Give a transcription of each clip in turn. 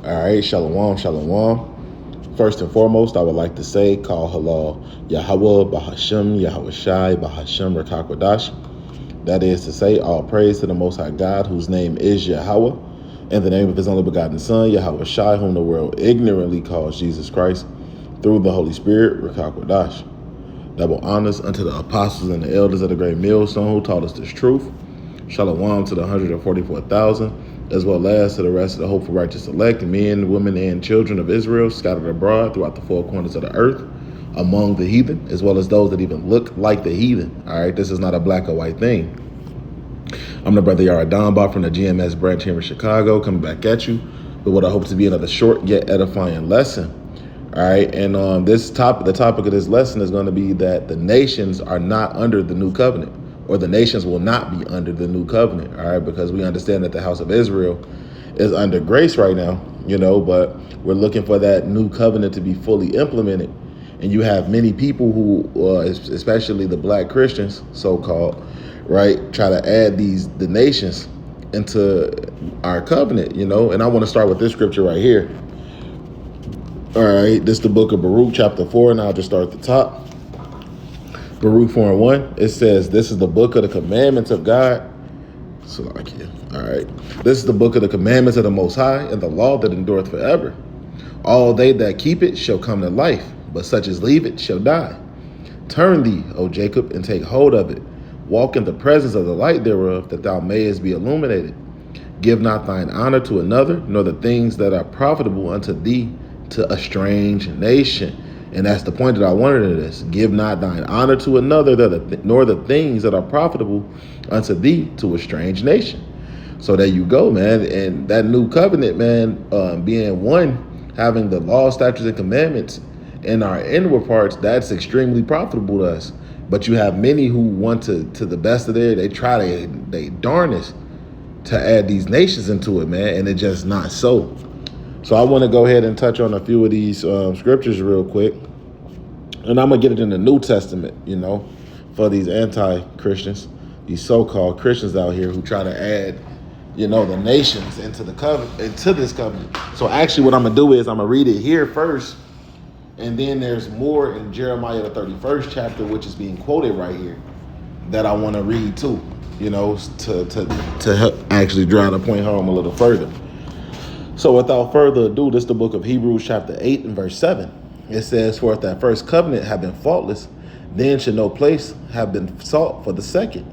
All right, shalom, shalom. First and foremost, I would like to say, call halal Yahweh, Bahashem, Yahweh Shai, Bahashem, Rakakwadash. That is to say, all praise to the Most High God, whose name is Yahweh, in the name of his only begotten Son, Yahweh Shai, whom the world ignorantly calls Jesus Christ, through the Holy Spirit, Rakakwadash. Double honors unto the apostles and the elders of the great millstone who taught us this truth. Shalom to the 144,000, as well as to the rest of the hopeful righteous elect, men, women, and children of Israel scattered abroad throughout the four corners of the earth, among the heathen, as well as those that even look like the heathen. All right, this is not a black or white thing. I'm the brother Yara Donbaugh from the GMS branch here in Chicago, coming back at you with what I hope to be another short yet edifying lesson. All right, and the topic of this lesson is going to be that the nations are not under the new covenant, or the nations will not be under the new covenant. All right, because we understand that the house of Israel is under grace right now, but we're looking for that new covenant to be fully implemented. And you have many people who, especially the black Christians, so-called, right, try to add the nations into our covenant, and I want to start with this scripture right here. All right, this is the book of Baruch, chapter 4, and I'll just start at the top. Baruch 4 and 1, it says, this is the book of the commandments of God. So like, yeah. All right. This is the book of the commandments of the Most High, and the law that endureth forever. All they that keep it shall come to life, but such as leave it shall die. Turn thee, O Jacob, and take hold of it. Walk in the presence of the light thereof, that thou mayest be illuminated. Give not thine honor to another, nor the things that are profitable unto thee to a strange nation. And that's the point that I wanted in this. Give not thine honor to another, nor the things that are profitable unto thee to a strange nation. So there you go, man. And that new covenant, man, being one, having the law, statutes, and commandments in our inward parts, that's extremely profitable to us. But you have many who want to the best of they darnest to add these nations into it, man, and it's just not so. So I want to go ahead and touch on a few of these scriptures real quick. And I'm going to get it in the New Testament, for these anti-Christians, these so-called Christians out here who try to add, the nations into the covenant, into this covenant. So actually what I'm going to do is I'm going to read it here first. And then there's more in Jeremiah, the 31st chapter, which is being quoted right here, that I want to read too, to help actually drive the point home a little further. So without further ado, this is the book of Hebrews chapter 8 and verse 7. It says, for if that first covenant had been faultless, then should no place have been sought for the second.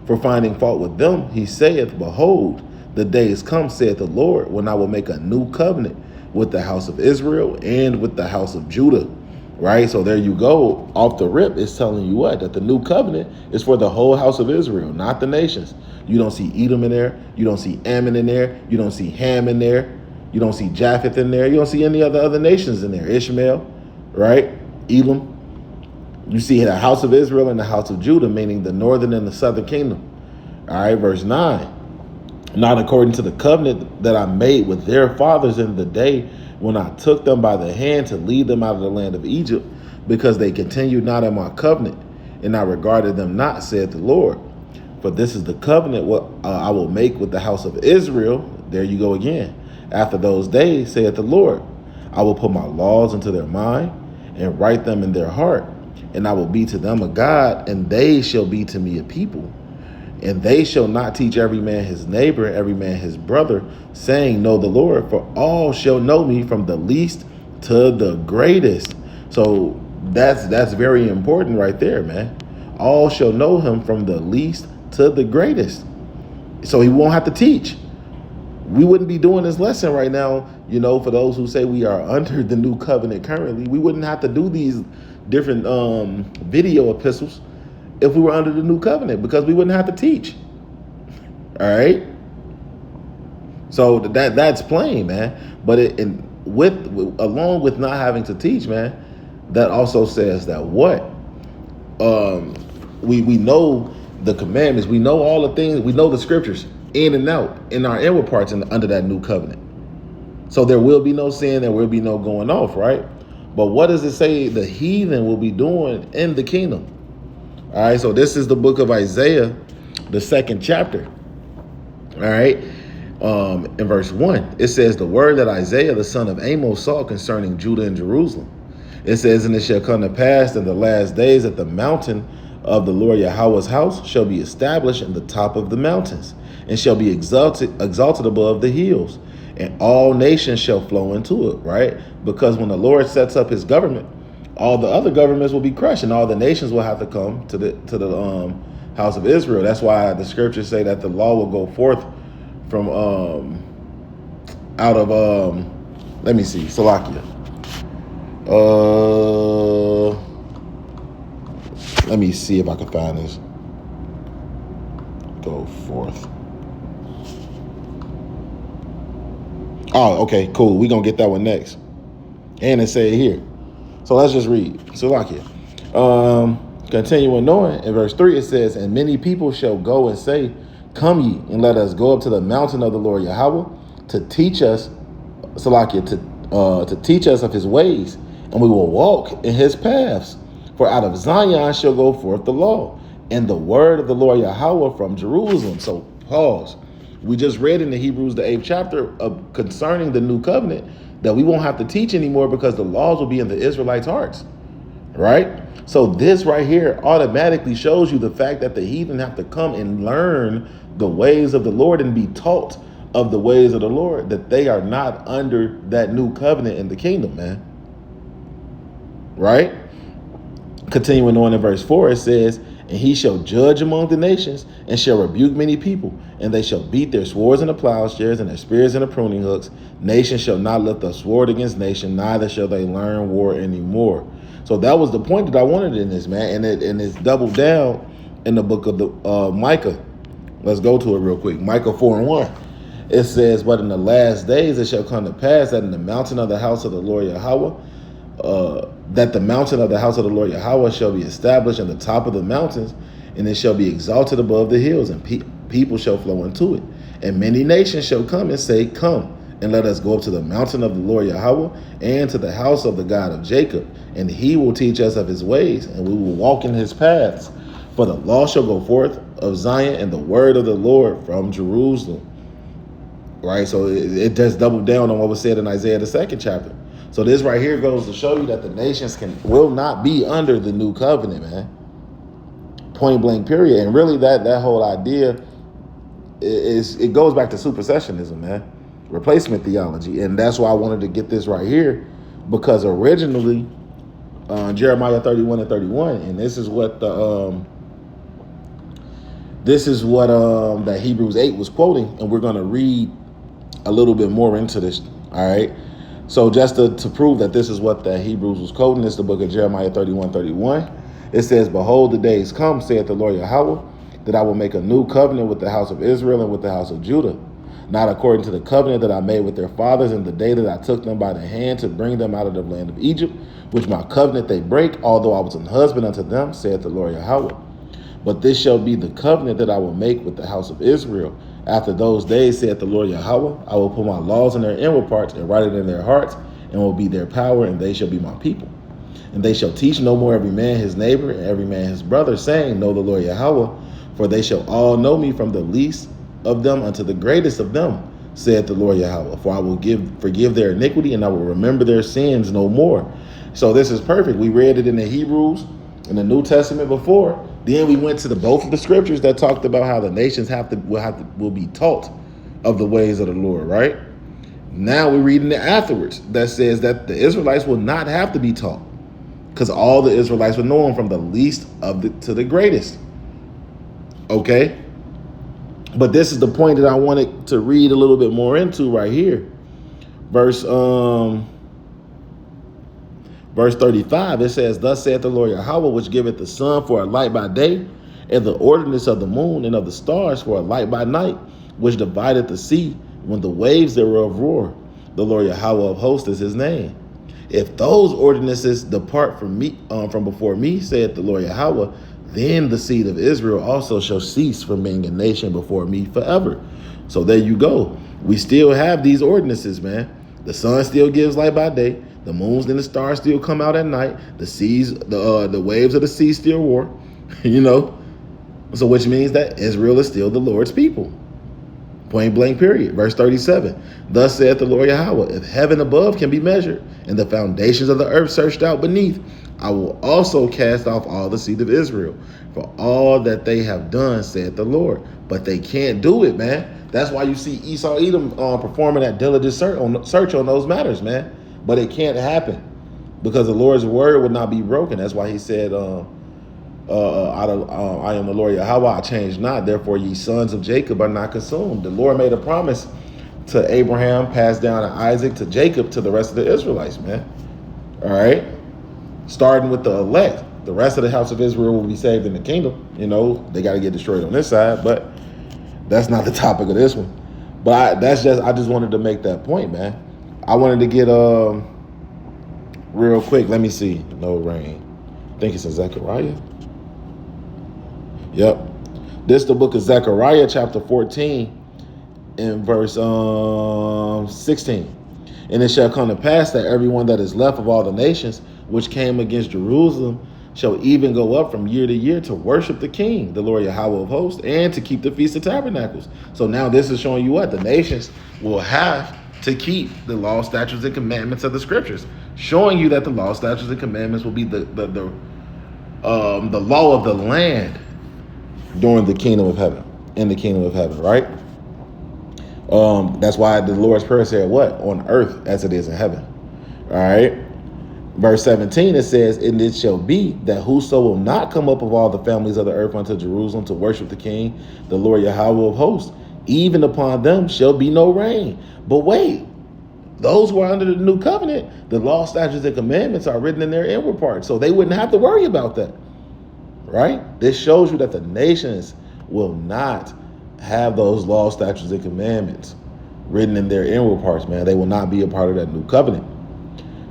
For finding fault with them, he saith, behold, the days come, saith the Lord, when I will make a new covenant with the house of Israel and with the house of Judah. Right? So there you go. Off the rip, it's telling you what? That the new covenant is for the whole house of Israel, not the nations. You don't see Edom in there. You don't see Ammon in there. You don't see Ham in there. You don't see Japheth in there. You don't see any other nations in there. Ishmael, right? Elam. You see the house of Israel and the house of Judah, meaning the northern and the southern kingdom. All right, verse 9. Not according to the covenant that I made with their fathers in the day when I took them by the hand to lead them out of the land of Egypt, because they continued not in my covenant, and I regarded them not, said the Lord. For this is the covenant what I will make with the house of Israel. There you go again. After those days, saith the Lord, I will put my laws into their mind and write them in their heart, and I will be to them a God, and they shall be to me a people. And they shall not teach every man his neighbor, every man his brother, saying, know the Lord, for all shall know me, from the least to the greatest. So that's very important right there, man. All shall know him, from the least to the greatest. So he won't have to teach. We wouldn't be doing this lesson right now, for those who say we are under the new covenant currently. We wouldn't have to do these different video epistles if we were under the new covenant, because we wouldn't have to teach. All right. So that's plain, man. But along with not having to teach, man, that also says that what we know the commandments, we know all the things, we know the scriptures in and out in our inward parts under that new covenant. So there will be no sin, there will be no going off, right? But what does it say the heathen will be doing in the kingdom? All right, so this is the book of Isaiah, the 2nd chapter. All right, In verse 1, it says, the word that Isaiah the son of Amos saw concerning Judah and Jerusalem. It says, and it shall come to pass in the last days that the mountain of the Lord Yahweh's house shall be established in the top of the mountains, and shall be exalted above the hills, and all nations shall flow into it, right? Because when the Lord sets up his government, all the other governments will be crushed, and all the nations will have to come to the house of Israel. That's why the scriptures say that the law will go forth from out of let me see, Salakia. Let me see if I can find this. Go forth. Oh, okay, cool. We're gonna get that one next. And it say it here. So let's just read. Salakia. Continuing on, in verse 3 it says, and many people shall go and say, come ye, and let us go up to the mountain of the Lord Yahweh to teach us, Salakia, to teach us of his ways, and we will walk in his paths. For out of Zion shall go forth the law, and the word of the Lord Yahweh from Jerusalem. So pause. We just read in the Hebrews, the 8th chapter, concerning the new covenant, that we won't have to teach anymore because the laws will be in the Israelites' hearts, right? So this right here automatically shows you the fact that the heathen have to come and learn the ways of the Lord and be taught of the ways of the Lord, that they are not under that new covenant in the kingdom, man. Right? Continuing on in verse 4, it says, and he shall judge among the nations, and shall rebuke many people, and they shall beat their swords into plowshares, and their spears into pruning hooks. Nation shall not lift a sword against nation, neither shall they learn war anymore. So that was the point that I wanted in this, man, and it's doubled down in the book of the Micah. Let's go to it real quick. Micah 4:1. It says, but in the last days it shall come to pass that in the mountain of the house of the Lord Yahweh, that the mountain of the house of the Lord Yahweh shall be established in the top of the mountains, and it shall be exalted above the hills, and people shall flow into it. And many nations shall come and say, come, and let us go up to the mountain of the Lord Yahweh, and to the house of the God of Jacob, and he will teach us of his ways, and we will walk in his paths. For the law shall go forth of Zion, and the word of the Lord from Jerusalem. Right? So it just doubled down on what was said in Isaiah the 2nd chapter. So this right here goes to show you that the nations will not be under the new covenant, man. Point blank, period. And really that whole idea it goes back to supersessionism, man. Replacement theology. And that's why I wanted to get this right here, because originally Jeremiah 31 and 31, and this is what that Hebrews 8 was quoting, and we're going to read a little bit more into this. All right. So just to prove that this is what the Hebrews was quoting, this is the book of Jeremiah 31:31. It says, behold, the days come, saith the Lord Yahweh, that I will make a new covenant with the house of Israel and with the house of Judah, not according to the covenant that I made with their fathers in the day that I took them by the hand to bring them out of the land of Egypt, which my covenant they break, although I was an husband unto them, saith the Lord Yahweh. But this shall be the covenant that I will make with the house of Israel. After those days, saith the Lord Yahweh, I will put my laws in their inward parts and write it in their hearts, and will be their power, and they shall be my people. And they shall teach no more every man his neighbor and every man his brother, saying, know the Lord Yahweh, for they shall all know me, from the least of them unto the greatest of them, saith the Lord Yahweh. For I will forgive their iniquity, and I will remember their sins no more. So this is perfect. We read it in the Hebrews, in the New Testament before. Then we went to both of the scriptures that talked about how the nations will be taught of the ways of the Lord, right? Now we're reading it afterwards that says that the Israelites will not have to be taught, because all the Israelites will know him, from the least to the greatest. Okay? But this is the point that I wanted to read a little bit more into right here. Verse 35, it says, thus saith the Lord Yahweh, which giveth the sun for a light by day, and the ordinance of the moon and of the stars for a light by night, which divideth the sea when the waves thereof roar. The Lord Yahweh of hosts is his name. If those ordinances depart from me, from before me, saith the Lord Yahweh, then the seed of Israel also shall cease from being a nation before me forever. So there you go. We still have these ordinances, man. The sun still gives light by day. The moons and the stars still come out at night. The seas, the waves of the sea still roar, you know. So which means that Israel is still the Lord's people. Point blank period. Verse 37. Thus saith the Lord Yahweh, if heaven above can be measured, and the foundations of the earth searched out beneath, I will also cast off all the seed of Israel for all that they have done, saith the Lord. But they can't do it, man. That's why you see Esau Edom performing that diligent search on those matters, man. But it can't happen because the Lord's word would not be broken. That's why he said, I am the Lord Yahweh, I change not, therefore ye sons of Jacob are not consumed. The Lord made a promise to Abraham, passed down to Isaac, to Jacob, to the rest of the Israelites, man. All right? Starting with the elect. The rest of the house of Israel will be saved in the kingdom. You know, they got to get destroyed on this side, but that's not the topic of this one. But I just wanted to make that point, man. I wanted to get real quick. Let me see. No rain. I think it's in Zechariah. Yep. This is the book of Zechariah, chapter 14, in verse 16. And it shall come to pass that everyone that is left of all the nations which came against Jerusalem shall even go up from year to year to worship the King, the Lord Yahweh of hosts, and to keep the Feast of Tabernacles. So now this is showing you what? The nations will have to keep the law, statutes, and commandments of the scriptures, showing you that the law, statutes, and commandments will be the law of the land during the kingdom of heaven, in the kingdom of heaven, right? That's why the Lord's Prayer said what? On earth as it is in heaven. All right. Verse 17, it says, and it shall be that whoso will not come up of all the families of the earth unto Jerusalem to worship the King, the Lord Yahweh of hosts, even upon them shall be no rain. But wait, those who are under the new covenant, the law, statutes, and commandments are written in their inward parts, so they wouldn't have to worry about that. Right? This shows you that the nations will not have those laws, statutes, and commandments written in their inward parts, man. They will not be a part of that new covenant.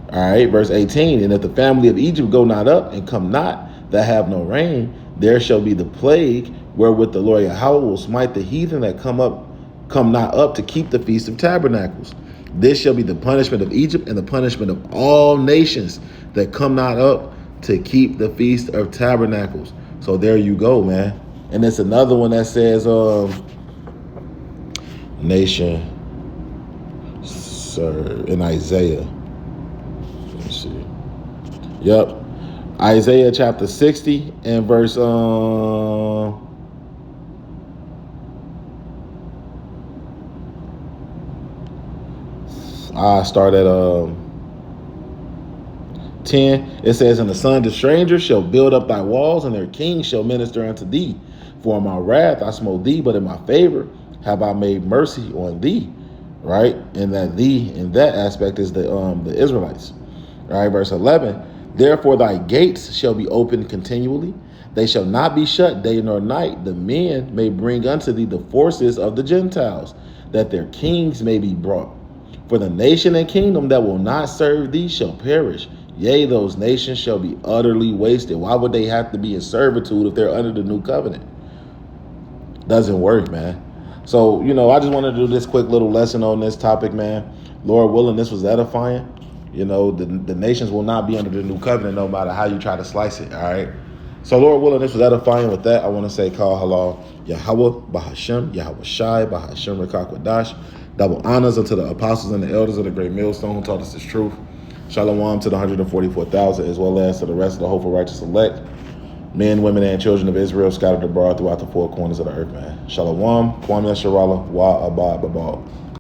All right, verse 18, and if the family of Egypt go not up and come not that have no rain, there shall be the plague wherewith the Lord Yahweh will smite the heathen that come not up to keep the Feast of Tabernacles. This shall be the punishment of Egypt and the punishment of all nations that come not up to keep the Feast of Tabernacles. So there you go, man. And it's another one that says, nation, sir, in Isaiah. Let me see. Yep. Isaiah chapter 60 and verse, I start at 10, it says, and the sons of strangers shall build up thy walls, and their kings shall minister unto thee. For in my wrath I smote thee, but in my favor have I made mercy on thee. Right? And that thee in that aspect is the Israelites. Right? Verse 11, therefore thy gates shall be opened continually. They shall not be shut day nor night. The men may bring unto thee the forces of the Gentiles, that their kings may be brought. For the nation and kingdom that will not serve thee shall perish. Yea, those nations shall be utterly wasted. Why would they have to be in servitude if they're under the new covenant? Doesn't work, man. So, I just wanted to do this quick little lesson on this topic, man. Lord willing, this was edifying. The nations will not be under the new covenant no matter how you try to slice it, all right? So, Lord willing, this was edifying. With that, I want to say, Kal Halal, Yahweh, Bahashem, Yahweh Shai, Bahashem, Rekakwadash. Double honors unto the apostles and the elders of the great millstone who taught us this truth. Shalom to the 144,000, as well as to the rest of the hopeful righteous elect, men, women, and children of Israel scattered abroad throughout the four corners of the earth, man. Shalom, Kwame Sharala, Wa Abba Babal.